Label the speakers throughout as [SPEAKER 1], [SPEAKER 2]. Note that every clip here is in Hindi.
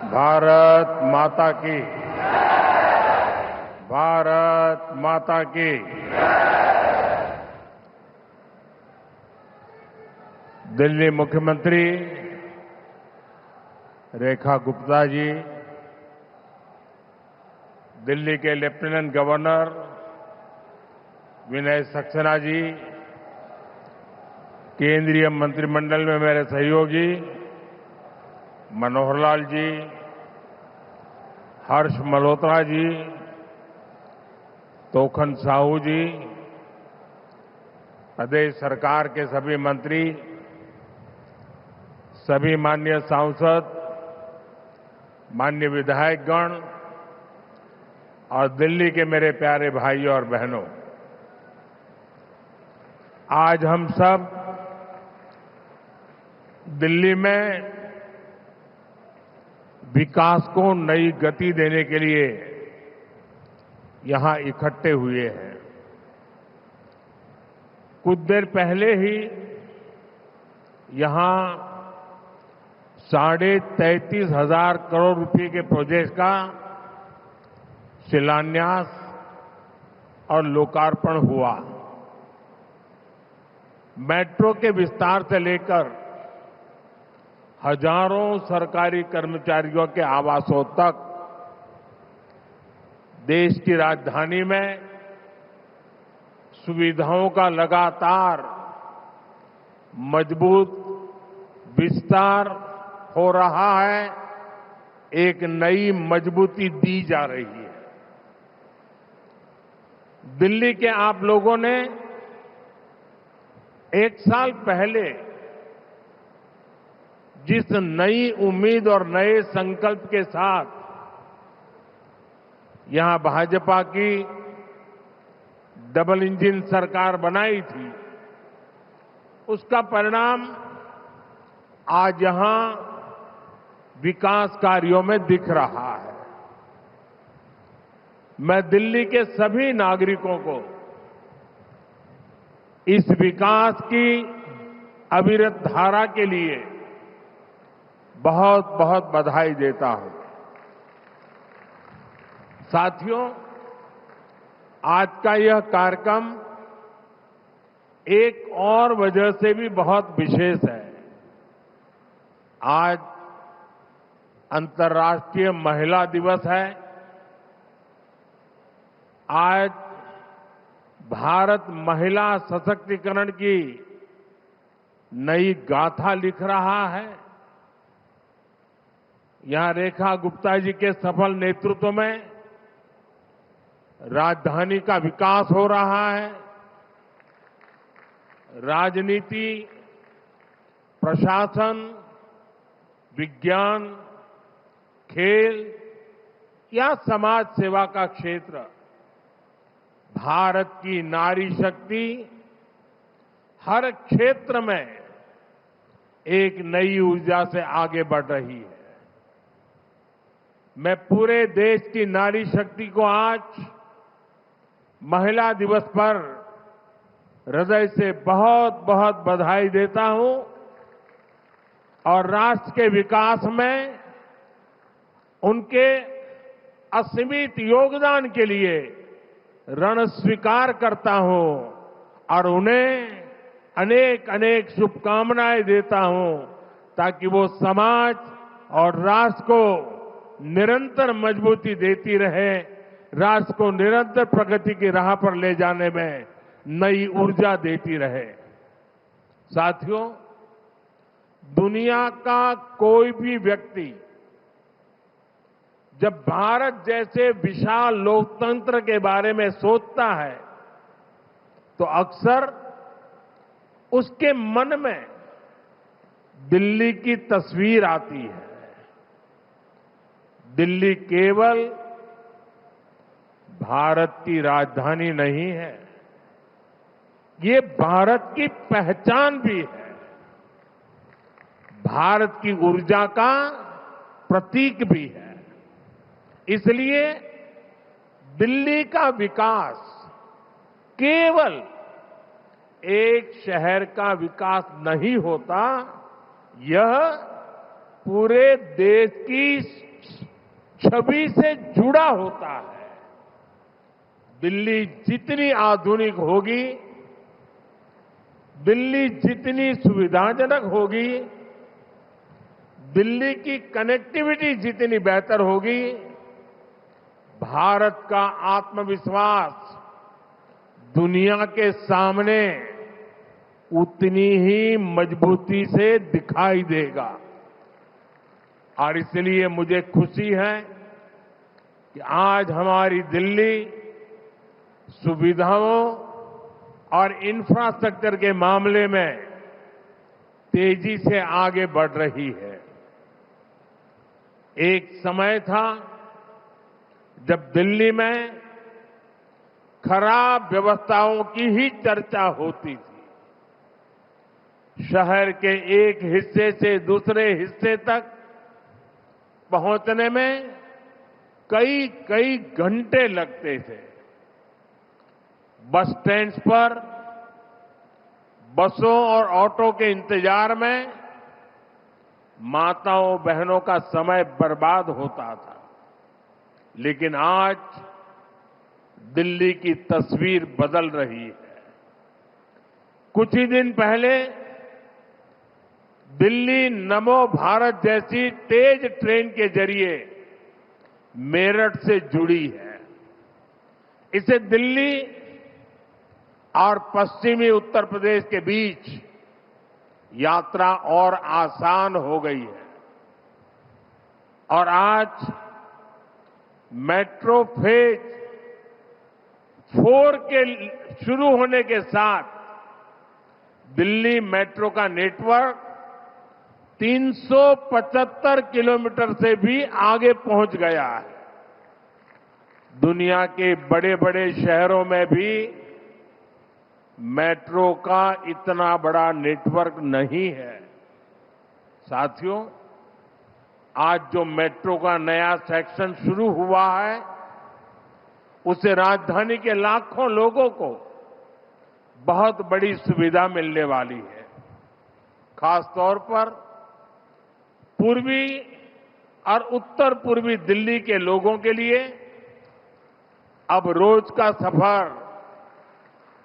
[SPEAKER 1] भारत माता की। भारत माता की। दिल्ली मुख्यमंत्री रेखा गुप्ता जी, दिल्ली के लेफ्टिनेंट गवर्नर विनय सक्सेना जी, केंद्रीय मंत्रिमंडल में मेरे सहयोगी मनोहर लाल जी, हर्ष मल्होत्रा जी, तोखन साहू जी, प्रदेश सरकार के सभी मंत्री, सभी माननीय सांसद, माननीय विधायकगण और दिल्ली के मेरे प्यारे भाइयों और बहनों, आज हम सब दिल्ली में विकास को नई गति देने के लिए यहां इकट्ठे हुए हैं। कुछ देर पहले ही यहां 33,500 करोड़ रुपए के प्रोजेक्ट का शिलान्यास और लोकार्पण हुआ। मेट्रो के विस्तार से लेकर हजारों सरकारी कर्मचारियों के आवासों तक देश की राजधानी में सुविधाओं का लगातार मजबूत विस्तार हो रहा है, एक नई मजबूती दी जा रही है। दिल्ली के आप लोगों ने एक साल पहले जिस नई उम्मीद और नए संकल्प के साथ यहां भाजपा की डबल इंजन सरकार बनाई थी, उसका परिणाम आज यहां विकास कार्यों में दिख रहा है। मैं दिल्ली के सभी नागरिकों को इस विकास की अविरत धारा के लिए बहुत बहुत बधाई देता हूं। साथियों, आज का यह कार्यक्रम एक और वजह से भी बहुत विशेष है। आज अंतर्राष्ट्रीय महिला दिवस है। आज भारत महिला सशक्तिकरण की नई गाथा लिख रहा है। यहां रेखा गुप्ता जी के सफल नेतृत्व में राजधानी का विकास हो रहा है। राजनीति, प्रशासन, विज्ञान, खेल या समाज सेवा का क्षेत्र, भारत की नारी शक्ति हर क्षेत्र में एक नई ऊर्जा से आगे बढ़ रही है। मैं पूरे देश की नारी शक्ति को आज महिला दिवस पर हृदय से बहुत बहुत बधाई देता हूं और राष्ट्र के विकास में उनके असीमित योगदान के लिए ऋण स्वीकार करता हूं और उन्हें अनेक अनेक शुभकामनाएं देता हूं ताकि वो समाज और राष्ट्र को निरंतर मजबूती देती रहे, राष्ट्र को निरंतर प्रगति की राह पर ले जाने में नई ऊर्जा देती रहे। साथियों, दुनिया का कोई भी व्यक्ति जब भारत जैसे विशाल लोकतंत्र के बारे में सोचता है तो अक्सर उसके मन में दिल्ली की तस्वीर आती है। दिल्ली केवल भारत की राजधानी नहीं है, ये भारत की पहचान भी है, भारत की ऊर्जा का प्रतीक भी है। इसलिए दिल्ली का विकास केवल एक शहर का विकास नहीं होता, यह पूरे देश की छवि से जुड़ा होता है। दिल्ली जितनी आधुनिक होगी, दिल्ली जितनी सुविधाजनक होगी, दिल्ली की कनेक्टिविटी जितनी बेहतर होगी, भारत का आत्मविश्वास दुनिया के सामने उतनी ही मजबूती से दिखाई देगा। और इसलिए मुझे खुशी है कि आज हमारी दिल्ली सुविधाओं और इंफ्रास्ट्रक्चर के मामले में तेजी से आगे बढ़ रही है। एक समय था जब दिल्ली में खराब व्यवस्थाओं की ही चर्चा होती थी। शहर के एक हिस्से से दूसरे हिस्से तक पहुंचने में कई कई घंटे लगते थे। बस स्टैंड्स पर बसों और ऑटो के इंतजार में माताओं बहनों का समय बर्बाद होता था। लेकिन आज दिल्ली की तस्वीर बदल रही है। कुछ ही दिन पहले दिल्ली नमो भारत जैसी तेज ट्रेन के जरिए मेरठ से जुड़ी है। इससे दिल्ली और पश्चिमी उत्तर प्रदेश के बीच यात्रा और आसान हो गई है। और आज मेट्रो फेज 4 के शुरू होने के साथ दिल्ली मेट्रो का नेटवर्क 375 किलोमीटर से भी आगे पहुंच गया है। दुनिया के बड़े बड़े शहरों में भी मेट्रो का इतना बड़ा नेटवर्क नहीं है। साथियों, आज जो मेट्रो का नया सेक्शन शुरू हुआ है, उससे राजधानी के लाखों लोगों को बहुत बड़ी सुविधा मिलने वाली है। खासतौर पर पूर्वी और उत्तर पूर्वी दिल्ली के लोगों के लिए अब रोज का सफर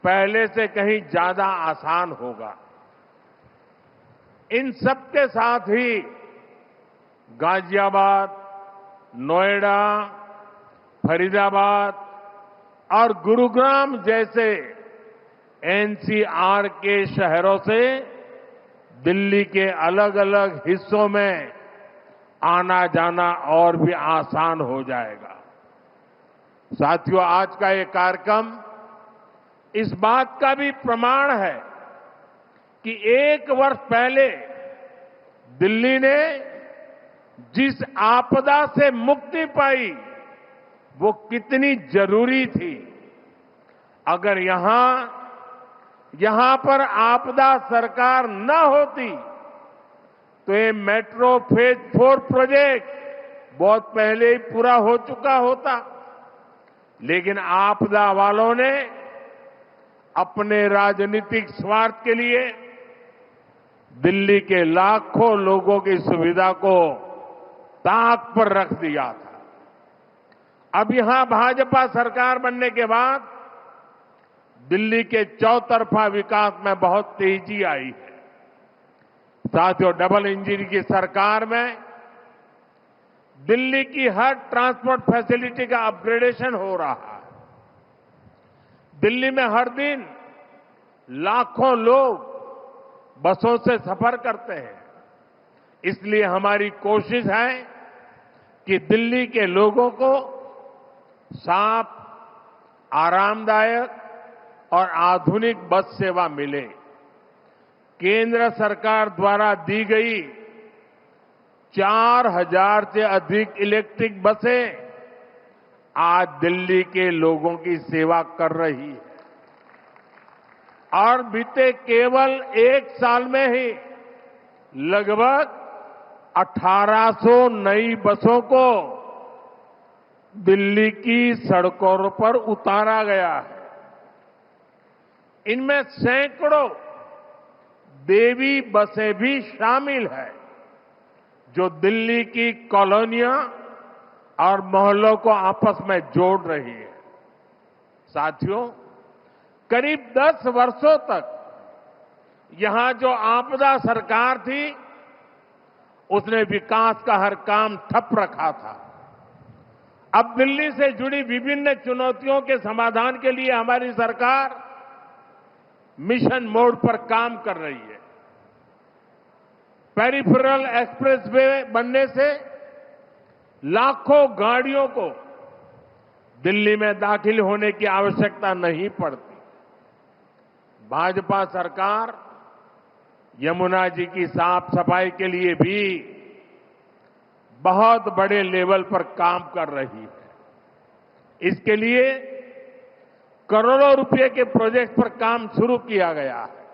[SPEAKER 1] पहले से कहीं ज्यादा आसान होगा। इन सबके साथ ही गाजियाबाद, नोएडा, फरीदाबाद और गुरुग्राम जैसे एनसीआर के शहरों से दिल्ली के अलग अलग हिस्सों में आना जाना और भी आसान हो जाएगा। साथियों, आज का ये कार्यक्रम इस बात का भी प्रमाण है कि 1 वर्ष पहले दिल्ली ने जिस आपदा से मुक्ति पाई वो कितनी जरूरी थी। अगर यहां पर आपदा सरकार न होती तो ये मेट्रो फेज 4 प्रोजेक्ट बहुत पहले ही पूरा हो चुका होता। लेकिन आपदा वालों ने अपने राजनीतिक स्वार्थ के लिए दिल्ली के लाखों लोगों की सुविधा को ताक पर रख दिया था। अब यहां भाजपा सरकार बनने के बाद दिल्ली के चौतरफा विकास में बहुत तेजी आई है। साथियों, डबल इंजन की सरकार में दिल्ली की हर ट्रांसपोर्ट फैसिलिटी का अपग्रेडेशन हो रहा है। दिल्ली में हर दिन लाखों लोग बसों से सफर करते हैं। इसलिए हमारी कोशिश है कि दिल्ली के लोगों को साफ, आरामदायक और आधुनिक बस सेवा मिले। केंद्र सरकार द्वारा दी गई 4000 से अधिक इलेक्ट्रिक बसें आज दिल्ली के लोगों की सेवा कर रही है। और बीते केवल 1 साल में ही लगभग 1800 नई बसों को दिल्ली की सड़कों पर उतारा गया है। इनमें सैकड़ों देवी बसें भी शामिल है, जो दिल्ली की कॉलोनियां और मोहल्लों को आपस में जोड़ रही है। साथियों, करीब 10 वर्षों तक यहां जो आपदा सरकार थी, उसने विकास का हर काम ठप रखा था। अब दिल्ली से जुड़ी विभिन्न चुनौतियों के समाधान के लिए हमारी सरकार मिशन मोड पर काम कर रही है। पेरिफेरल एक्सप्रेसवे बनने से लाखों गाड़ियों को दिल्ली में दाखिल होने की आवश्यकता नहीं पड़ती। भाजपा सरकार यमुना जी की साफ सफाई के लिए भी बहुत बड़े लेवल पर काम कर रही है। इसके लिए करोड़ों रुपए के प्रोजेक्ट पर काम शुरू किया गया है।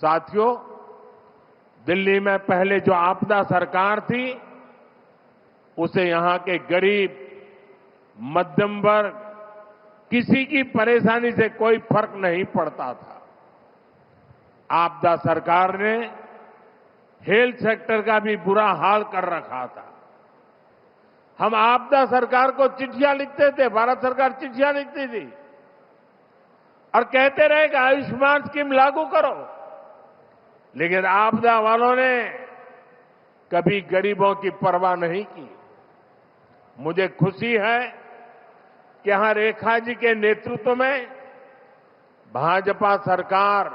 [SPEAKER 1] साथियों, दिल्ली में पहले जो आपदा सरकार थी, उसे यहां के गरीब, मध्यम वर्ग, किसी की परेशानी से कोई फर्क नहीं पड़ता था। आपदा सरकार ने हेल्थ सेक्टर का भी बुरा हाल कर रखा था। हम आपदा सरकार को चिट्ठियां लिखते थे, भारत सरकार चिट्ठियां लिखती थी और कहते रहे कि आयुष्मान स्कीम लागू करो, लेकिन आपदा वालों ने कभी गरीबों की परवाह नहीं की। मुझे खुशी है कि यहां रेखा जी के नेतृत्व में भाजपा सरकार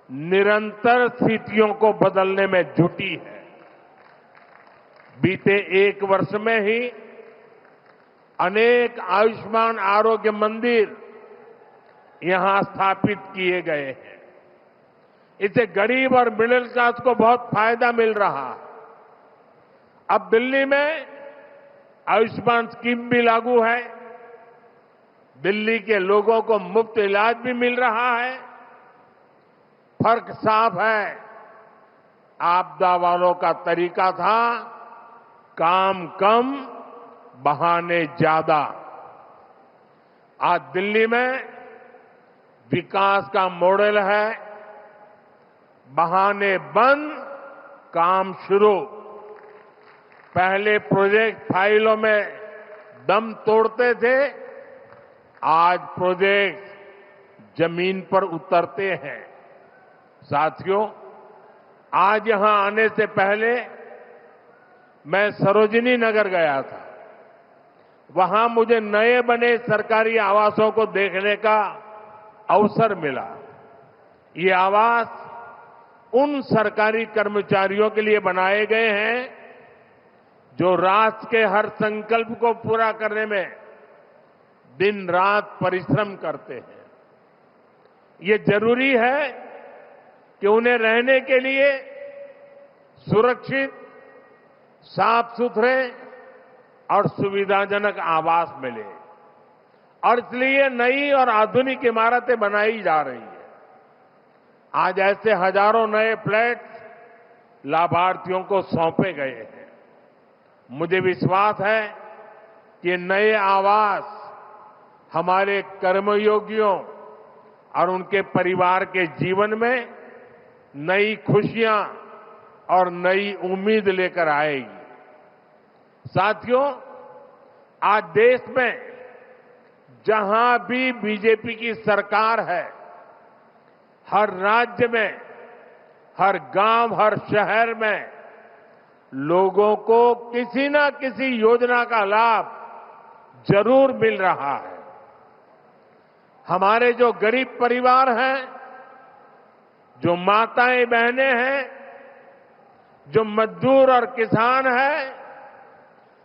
[SPEAKER 1] निरंतर स्थितियों को बदलने में जुटी है। बीते 1 वर्ष में ही अनेक आयुष्मान आरोग्य मंदिर यहां स्थापित किए गए हैं। इससे गरीब और मिडिल क्लास को बहुत फायदा मिल रहा है। अब दिल्ली में आयुष्मान स्कीम भी लागू है। दिल्ली के लोगों को मुफ्त इलाज भी मिल रहा है। फर्क साफ है, आपदा वालों का तरीका था काम कम, बहाने ज्यादा। आज दिल्ली में विकास का मॉडल है बहाने बंद, काम शुरू। पहले प्रोजेक्ट फाइलों में दम तोड़ते थे, आज प्रोजेक्ट जमीन पर उतरते हैं। साथियों, आज यहां आने से पहले मैं सरोजिनी नगर गया था। वहां मुझे नए बने सरकारी आवासों को देखने का अवसर मिला। ये आवास उन सरकारी कर्मचारियों के लिए बनाए गए हैं जो राष्ट्र के हर संकल्प को पूरा करने में दिन रात परिश्रम करते हैं। ये जरूरी है कि उन्हें रहने के लिए सुरक्षित, साफ सुथरे और सुविधाजनक आवास मिले, और इसलिए नई और आधुनिक इमारतें बनाई जा रही है। आज ऐसे हजारों नए फ्लैट लाभार्थियों को सौंपे गए हैं। मुझे विश्वास है कि नए आवास हमारे कर्मयोगियों और उनके परिवार के जीवन में नई खुशियां और नई उम्मीद लेकर आएगी। साथियों, आज देश में जहां भी बीजेपी की सरकार है, हर राज्य में, हर गांव, हर शहर में लोगों को किसी न किसी योजना का लाभ जरूर मिल रहा है। हमारे जो गरीब परिवार हैं, जो माताएं बहनें हैं, जो मजदूर और किसान हैं,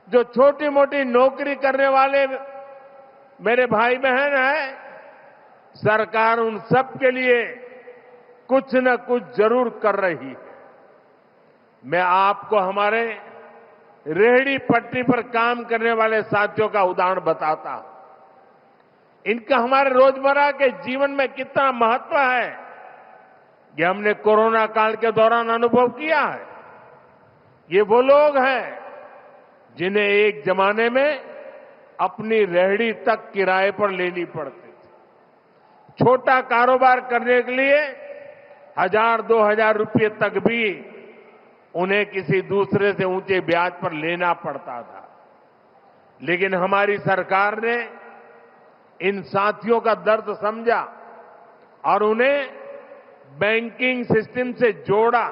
[SPEAKER 1] जो छोटी मोटी नौकरी करने वाले मेरे भाई बहन हैं, सरकार उन सब के लिए कुछ न कुछ जरूर कर रही है। मैं आपको हमारे रेहड़ी पटरी पर काम करने वाले साथियों का उदाहरण बताता हूं। इनका हमारे रोजमर्रा के जीवन में कितना महत्व है, ये हमने कोरोना काल के दौरान अनुभव किया है। ये वो लोग हैं जिन्हें एक जमाने में अपनी रेहड़ी तक किराए पर लेनी पड़ती थी। छोटा कारोबार करने के लिए 1000-2000 रुपये तक भी उन्हें किसी दूसरे से ऊंचे ब्याज पर लेना पड़ता था। लेकिन हमारी सरकार ने इन साथियों का दर्द समझा और उन्हें बैंकिंग सिस्टम से जोड़ा।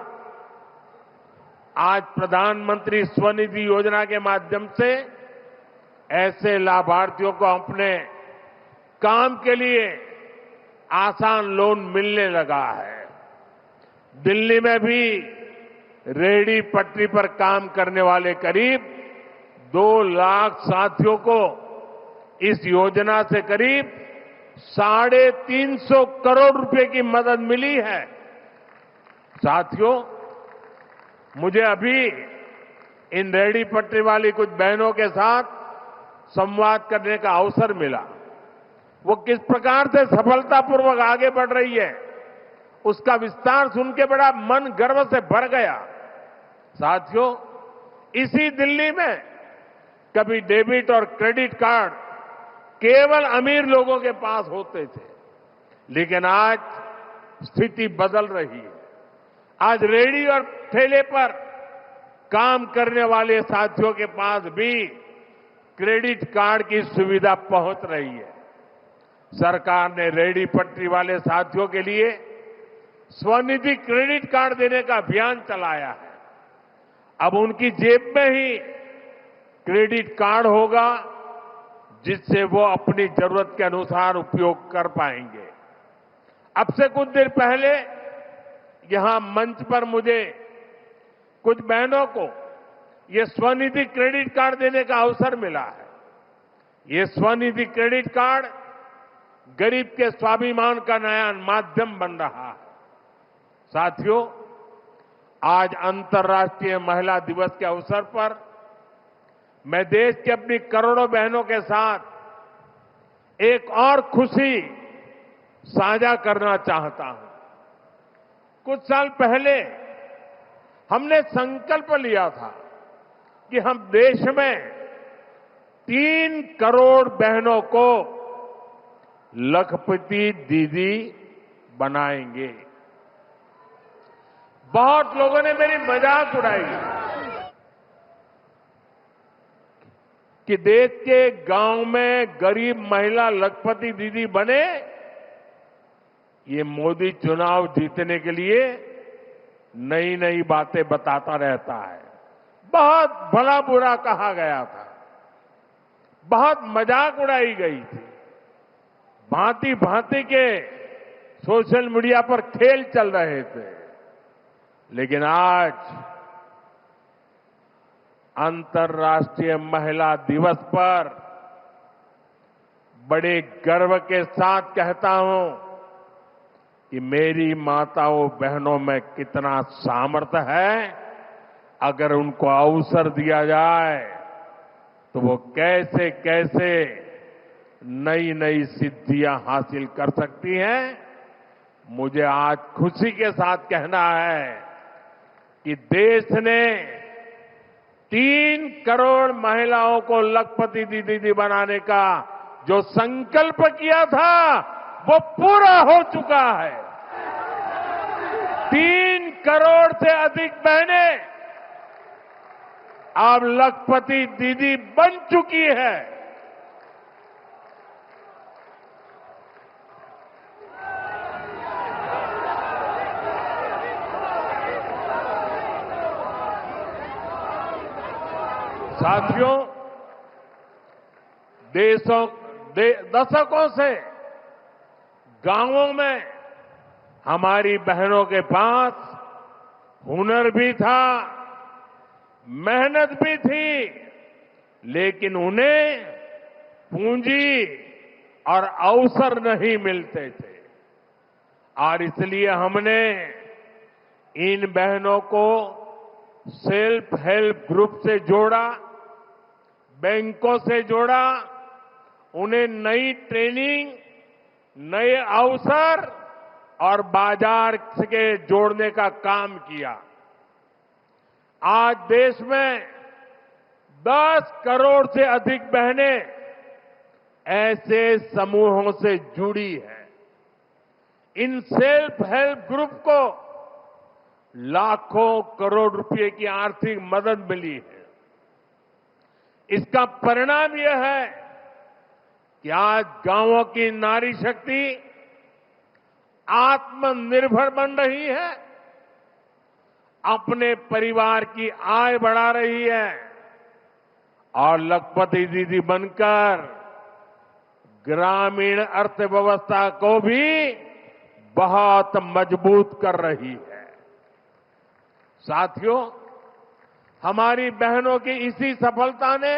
[SPEAKER 1] आज प्रधानमंत्री स्वनिधि योजना के माध्यम से ऐसे लाभार्थियों को अपने काम के लिए आसान लोन मिलने लगा है। दिल्ली में भी रेहड़ी पटरी पर काम करने वाले करीब 2 लाख साथियों को इस योजना से करीब 350 करोड़ रुपए की मदद मिली है। साथियों, मुझे अभी इन रेहड़ी पटरी वाली कुछ बहनों के साथ संवाद करने का अवसर मिला। वो किस प्रकार से सफलतापूर्वक आगे बढ़ रही है, उसका विस्तार सुन के बड़ा मन गर्व से भर गया। साथियों, इसी दिल्ली में कभी डेबिट और क्रेडिट कार्ड केवल अमीर लोगों के पास होते थे, लेकिन आज स्थिति बदल रही है। आज रेहड़ी और ठेले पर काम करने वाले साथियों के पास भी क्रेडिट कार्ड की सुविधा पहुंच रही है। सरकार ने रेहड़ी पटरी वाले साथियों के लिए स्वनिधि क्रेडिट कार्ड देने का अभियान चलाया है। अब उनकी जेब में ही क्रेडिट कार्ड होगा, जिससे वो अपनी जरूरत के अनुसार उपयोग कर पाएंगे। अब से कुछ देर पहले यहां मंच पर मुझे कुछ बहनों को ये स्वनिधि क्रेडिट कार्ड देने का अवसर मिला है। ये स्वनिधि क्रेडिट कार्ड गरीब के स्वाभिमान का नया माध्यम बन रहा है। साथियों, आज अंतर्राष्ट्रीय महिला दिवस के अवसर पर मैं देश की अपनी करोड़ों बहनों के साथ एक और खुशी साझा करना चाहता हूं। कुछ साल पहले हमने संकल्प लिया था कि हम देश में 3 करोड़ बहनों को लखपति दीदी बनाएंगे। बहुत लोगों ने मेरी मजाक उड़ाई कि देश के गांव में गरीब महिला लखपति दीदी बने, ये मोदी चुनाव जीतने के लिए नई नई बातें बताता रहता है। बहुत भला बुरा कहा गया था, बहुत मजाक उड़ाई गई थी, भांति भांति के सोशल मीडिया पर खेल चल रहे थे। लेकिन आज अंतर्राष्ट्रीय महिला दिवस पर बड़े गर्व के साथ कहता हूं कि मेरी माताओं बहनों में कितना सामर्थ्य है। अगर उनको अवसर दिया जाए तो वो कैसे कैसे नई नई सिद्धियां हासिल कर सकती हैं। मुझे आज खुशी के साथ कहना है कि देश ने 3 करोड़ महिलाओं को लखपति दीदी बनाने का जो संकल्प किया था वो पूरा हो चुका है। 3 करोड़ से अधिक बहनें अब लखपति दीदी बन चुकी है। साथियों, दशकों से गांवों में हमारी बहनों के पास हुनर भी था, मेहनत भी थी, लेकिन उन्हें पूंजी और अवसर नहीं मिलते थे। और इसलिए हमने इन बहनों को सेल्फ हेल्प ग्रुप से जोड़ा, बैंकों से जोड़ा, उन्हें नई ट्रेनिंग, नए अवसर और बाजार के जोड़ने का काम किया। आज देश में 10 करोड़ से अधिक बहनें ऐसे समूहों से जुड़ी हैं। इन सेल्फ हेल्प ग्रुप को लाखों करोड़ रुपए की आर्थिक मदद मिली है। इसका परिणाम यह है कि आज गांवों की नारी शक्ति आत्मनिर्भर बन रही है, अपने परिवार की आय बढ़ा रही है और लखपति दीदी बनकर ग्रामीण अर्थव्यवस्था को भी बहुत मजबूत कर रही है। साथियों, हमारी बहनों की इसी सफलता ने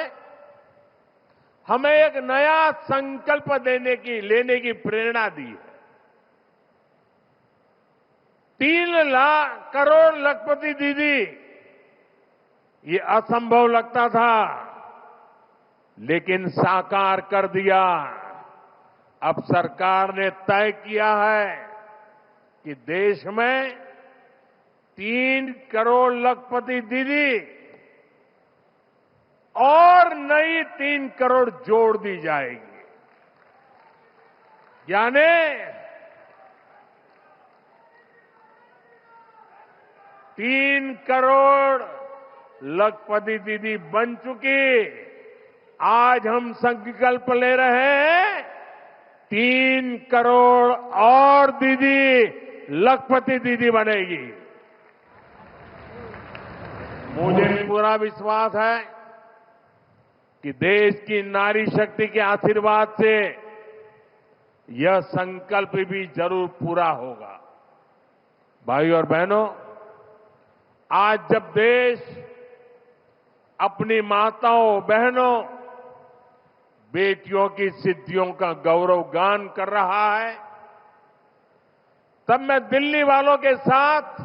[SPEAKER 1] हमें एक नया संकल्प लेने की प्रेरणा दी है। 3 करोड़ लखपति दीदी, ये असंभव लगता था, लेकिन साकार कर दिया। अब सरकार ने तय किया है कि देश में 3 करोड़ लखपति दीदी और नई 3 करोड़ जोड़ दी जाएगी, यानी 3 करोड़ लखपति दीदी बन चुकी। आज हम संकल्प ले रहे हैं 3 करोड़ और दीदी लखपति दीदी बनेगी। मुझे पूरा विश्वास है कि देश की नारी शक्ति के आशीर्वाद से यह संकल्प भी जरूर पूरा होगा। भाइयों और बहनों, आज जब देश अपनी माताओं, बहनों, बेटियों की सिद्धियों का गौरव गान कर रहा है, तब मैं दिल्ली वालों के साथ,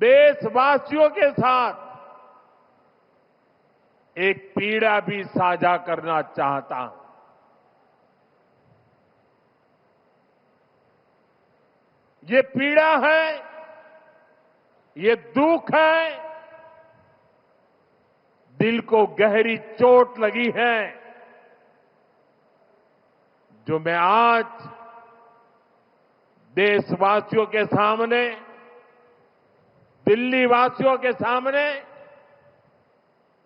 [SPEAKER 1] देशवासियों के साथ एक पीड़ा भी साझा करना चाहता हूं। ये पीड़ा है, ये दुख है, दिल को गहरी चोट लगी है, जो मैं आज देशवासियों के सामने, दिल्ली वासियों के सामने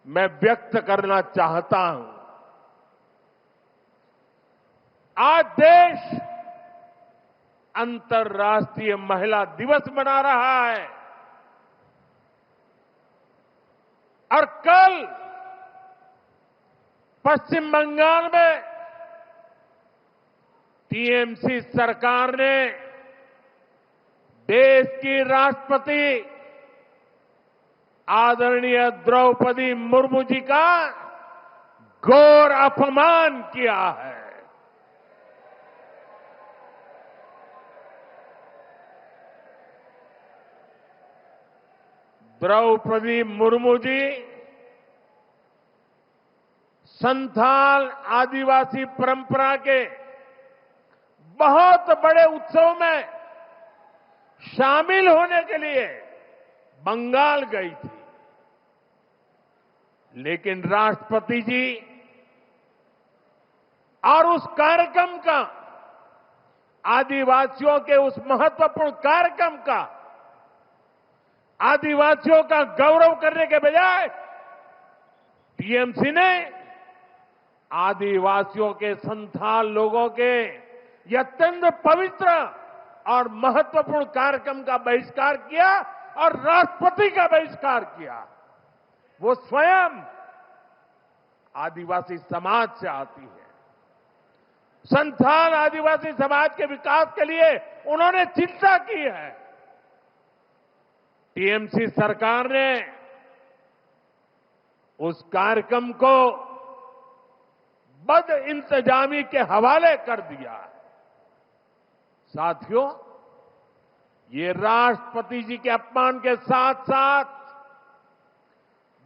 [SPEAKER 1] मैं व्यक्त करना चाहता हूं। आज देश अंतर्राष्ट्रीय महिला दिवस मना रहा है और कल पश्चिम बंगाल में टीएमसी सरकार ने देश की राष्ट्रपति आदरणीय द्रौपदी मुर्मू जी का घोर अपमान किया है। द्रौपदी मुर्मू जी संथाल आदिवासी परंपरा के बहुत बड़े उत्सव में शामिल होने के लिए बंगाल गई थी, लेकिन राष्ट्रपति जी और उस कार्यक्रम का, आदिवासियों के उस महत्वपूर्ण कार्यक्रम का, आदिवासियों का गौरव करने के बजाय टीएमसी ने आदिवासियों के संथाल लोगों के ये अत्यंत पवित्र और महत्वपूर्ण कार्यक्रम का बहिष्कार किया और राष्ट्रपति का बहिष्कार किया। वो स्वयं आदिवासी समाज से आती है। संथाल आदिवासी समाज के विकास के लिए उन्होंने चिंता की है। टीएमसी सरकार ने उस कार्यक्रम को बदइंतजामी के हवाले कर दिया। साथियों, ये राष्ट्रपति जी के अपमान के साथ साथ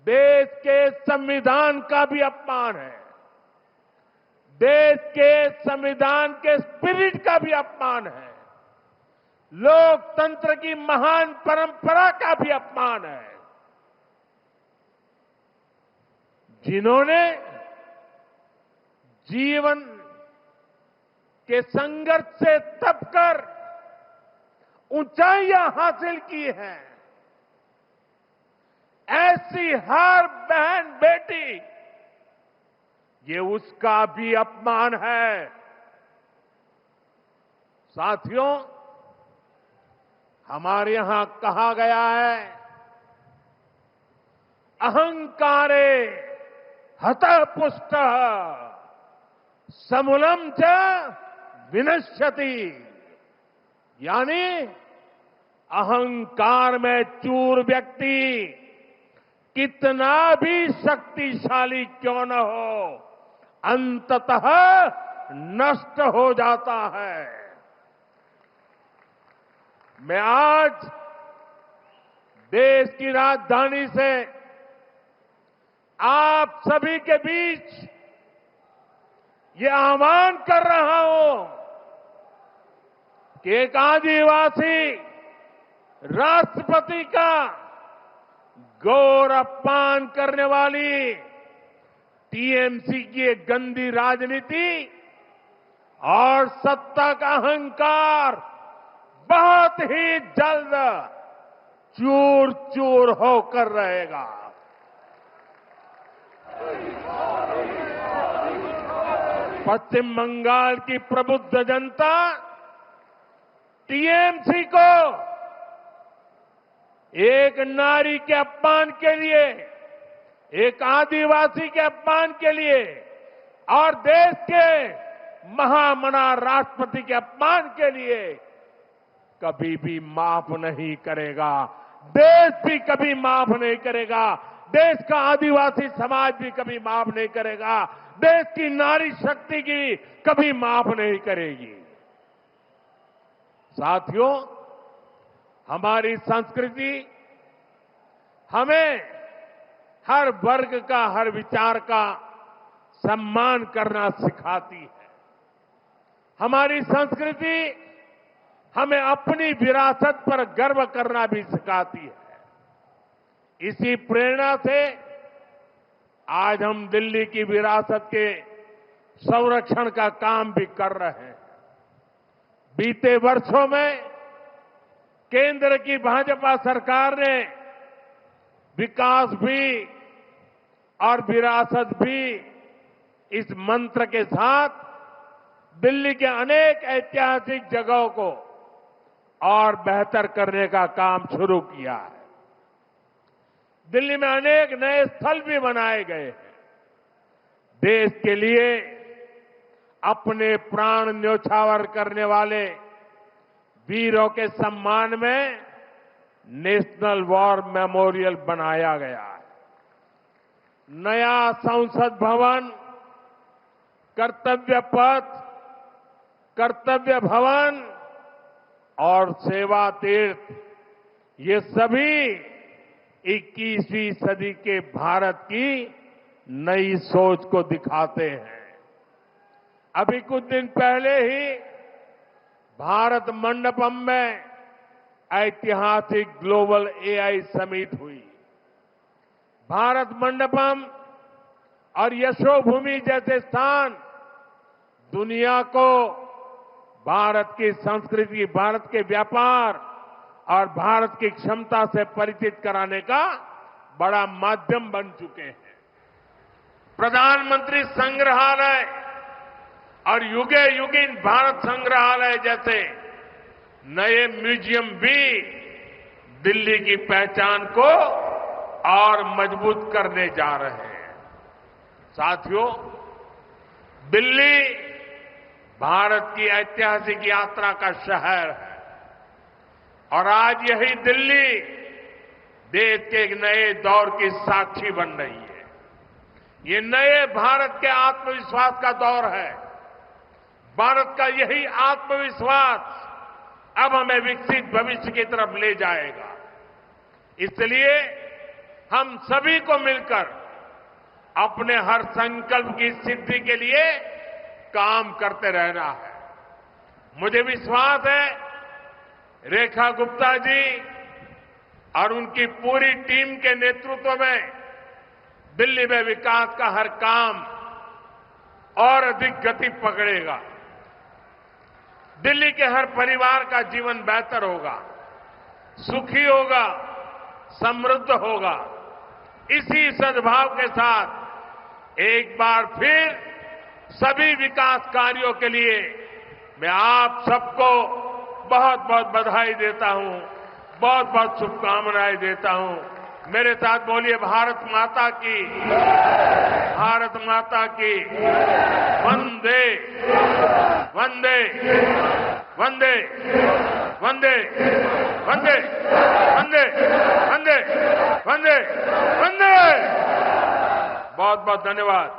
[SPEAKER 1] देश के संविधान का भी अपमान है, देश के संविधान के स्पिरिट का भी अपमान है, लोकतंत्र की महान परंपरा का भी अपमान है। जिन्होंने जीवन के संघर्ष से तपकर ऊंचाइयां हासिल की हैं, ऐसी हर बहन बेटी ये उसका भी अपमान है। साथियों, हमारे यहां कहा गया है, अहंकारे हतः पुष्टः समूलम च विनश्यति, यानी अहंकार में चूर व्यक्ति कितना भी शक्तिशाली क्यों न हो, अंततः नष्ट हो जाता है। मैं आज देश की राजधानी से आप सभी के बीच ये आह्वान कर रहा हूं कि एक आदिवासी राष्ट्रपति का गौर अपमान करने वाली टीएमसी की एक गंदी राजनीति और सत्ता का अहंकार बहुत ही जल्द चूर चूर होकर रहेगा। पश्चिम बंगाल की प्रबुद्ध जनता टीएमसी को एक नारी के अपमान के लिए, एक आदिवासी के अपमान के लिए और देश के महामना राष्ट्रपति के अपमान के लिए कभी भी माफ नहीं करेगा। देश भी कभी माफ नहीं करेगा। देश का आदिवासी समाज भी कभी माफ नहीं करेगा। देश की नारी शक्ति की कभी माफ नहीं करेगी। साथियों, हमारी संस्कृति हमें हर वर्ग का, हर विचार का सम्मान करना सिखाती है। हमारी संस्कृति हमें अपनी विरासत पर गर्व करना भी सिखाती है। इसी प्रेरणा से आज हम दिल्ली की विरासत के संरक्षण का काम भी कर रहे हैं। बीते वर्षों में केंद्र की भाजपा सरकार ने विकास भी और विरासत भी इस मंत्र के साथ दिल्ली के अनेक ऐतिहासिक जगहों को और बेहतर करने का काम शुरू किया है। दिल्ली में अनेक नए स्थल भी बनाए गए हैं। देश के लिए अपने प्राण न्योछावर करने वाले वीरों के सम्मान में नेशनल वॉर मेमोरियल बनाया गया है। नया संसद भवन, कर्तव्य पथ, कर्तव्य भवन और सेवा तीर्थ, ये सभी 21वीं सदी के भारत की नई सोच को दिखाते हैं। अभी कुछ दिन पहले ही भारत मंडपम में ऐतिहासिक ग्लोबल एआई समिट हुई। भारत मंडपम और यशोभूमि जैसे स्थान दुनिया को भारत की संस्कृति, भारत के व्यापार और भारत की क्षमता से परिचित कराने का बड़ा माध्यम बन चुके हैं। प्रधानमंत्री संग्रहालय और युगे युगिन भारत संग्रहालय जैसे नए म्यूजियम भी दिल्ली की पहचान को और मजबूत करने जा रहे हैं। साथियों, दिल्ली भारत की ऐतिहासिक यात्रा का शहर है और आज यही दिल्ली देश के एक नए दौर की साक्षी बन रही है। ये नए भारत के आत्मविश्वास का दौर है। भारत का यही आत्मविश्वास अब हमें विकसित भविष्य की तरफ ले जाएगा। इसलिए हम सभी को मिलकर अपने हर संकल्प की सिद्धि के लिए काम करते रहना है। मुझे विश्वास है रेखा गुप्ता जी और उनकी पूरी टीम के नेतृत्व में दिल्ली में विकास का हर काम और अधिक गति पकड़ेगा। दिल्ली के हर परिवार का जीवन बेहतर होगा, सुखी होगा, समृद्ध होगा। इसी सद्भाव के साथ एक बार फिर सभी विकास कार्यों के लिए मैं आप सबको बहुत बहुत बधाई देता हूं, बहुत बहुत शुभकामनाएं देता हूं। मेरे साथ बोलिए भारत माता की, भारत माता की, वंदे वंदे वंदे वंदे वंदे वंदे वंदे वंदे वंदे। बहुत बहुत धन्यवाद।